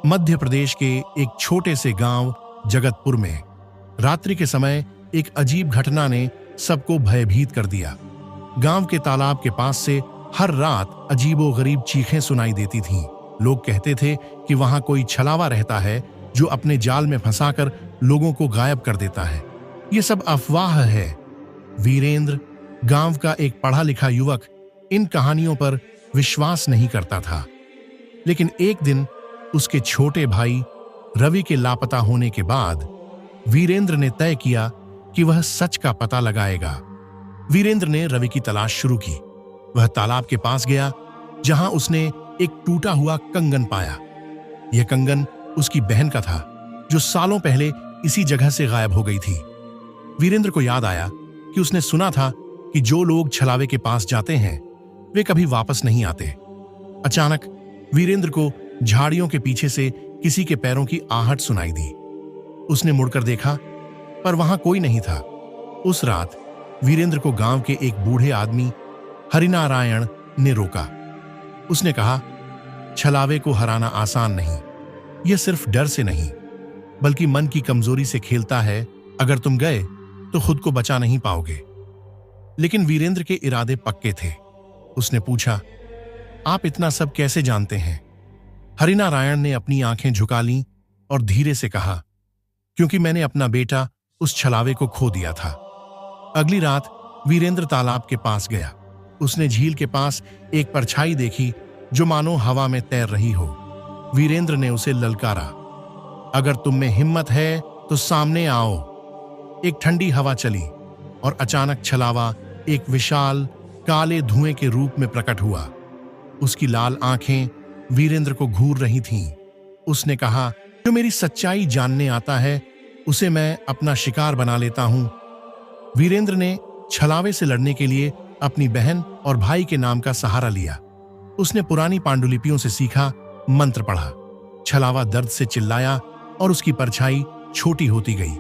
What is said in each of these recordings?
मध्य प्रदेश के एक छोटे से गांव जगतपुर में रात्रि के समय एक अजीब घटना ने सबको भयभीत कर दिया। गांव के तालाब के पास से हर रात अजीबोगरीब चीखें सुनाई देती थीं। लोग कहते थे कि वहां कोई छलावा रहता है जो अपने जाल में फंसाकर लोगों को गायब कर देता है। ये सब अफवाह है। वीरेंद्र, गांव का एक पढ़ा लिखा युवक, इन कहानियों पर विश्वास नहीं करता था। लेकिन एक दिन उसके छोटे भाई रवि के लापता होने के बाद वीरेंद्र ने तय किया कि वह सच का पता लगाएगा। वीरेंद्र ने रवि की तलाश शुरू की। वह तालाब के पास गया, जहां उसने एक टूटा हुआ कंगन पाया। यह कंगन उसकी बहन का था, जो सालों पहले इसी जगह से गायब हो गई थी। वीरेंद्र को याद आया कि उसने सुना था कि जो लोग छलावे के पास जाते हैं वे कभी वापस नहीं आते। अचानक वीरेंद्र को झाड़ियों के पीछे से किसी के पैरों की आहट सुनाई दी। उसने मुड़कर देखा, पर वहां कोई नहीं था। उस रात वीरेंद्र को गांव के एक बूढ़े आदमी हरिनारायण ने रोका। उसने कहा, छलावे को हराना आसान नहीं। यह सिर्फ डर से नहीं, बल्कि मन की कमजोरी से खेलता है। अगर तुम गए तो खुद को बचा नहीं पाओगे। लेकिन वीरेंद्र के इरादे पक्के थे। उसने पूछा, आप इतना सब कैसे जानते हैं? हरिनारायण ने अपनी आंखें झुका लीं और धीरे से कहा, क्योंकि मैंने अपना बेटा उस छलावे को खो दिया था। अगली रात वीरेंद्र तालाब के पास गया। उसने झील के पास एक परछाई देखी जो मानो हवा में तैर रही हो। वीरेंद्र ने उसे ललकारा, अगर तुम में हिम्मत है तो सामने आओ। एक ठंडी हवा चली और अचानक छलावा एक विशाल काले धुएं के रूप में प्रकट हुआ। उसकी लाल आंखें वीरेंद्र को घूर रही थीं। उसने कहा, जो मेरी सच्चाई जानने आता है उसे मैं अपना शिकार बना लेता हूं। वीरेंद्र ने छलावे से लड़ने के लिए अपनी बहन और भाई के नाम का सहारा लिया। उसने पुरानी पांडुलिपियों से सीखा, मंत्र पढ़ा। छलावा दर्द से चिल्लाया और उसकी परछाई छोटी होती गई।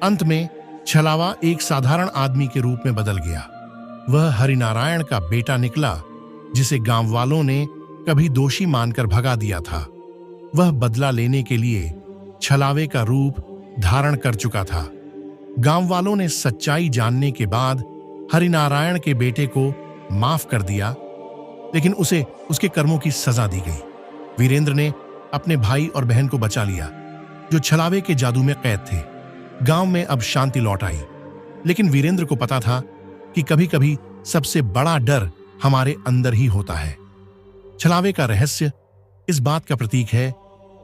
अंत में छलावा एक साधारण आदमी के रूप में बदल गया। वह हरिनारायण का बेटा निकला, जिसे गांव वालों ने कभी दोषी मानकर भगा दिया था। वह बदला लेने के लिए छलावे का रूप धारण कर चुका था। गांव वालों ने सच्चाई जानने के बाद हरिनारायण के बेटे को माफ कर दिया, लेकिन उसे उसके कर्मों की सजा दी गई। वीरेंद्र ने अपने भाई और बहन को बचा लिया, जो छलावे के जादू में कैद थे। गांव में अब शांति लौट आई। लेकिन वीरेंद्र को पता था कि कभी-कभी सबसे बड़ा डर हमारे अंदर ही होता है। छलावे का रहस्य इस बात का प्रतीक है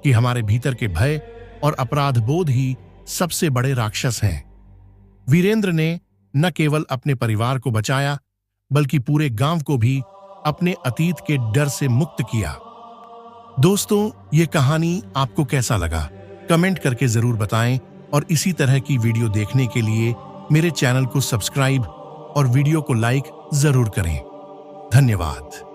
कि हमारे भीतर के भय और अपराध बोध ही सबसे बड़े राक्षस हैं। वीरेंद्र ने न केवल अपने परिवार को बचाया, बल्कि पूरे गांव को भी अपने अतीत के डर से मुक्त किया। दोस्तों, ये कहानी आपको कैसा लगा? कमेंट करके जरूर बताएं और इसी तरह की वीडियो देखने के लिए मेरे चैनल को सब्सक्राइब और वीडियो को लाइक जरूर करें। धन्यवाद।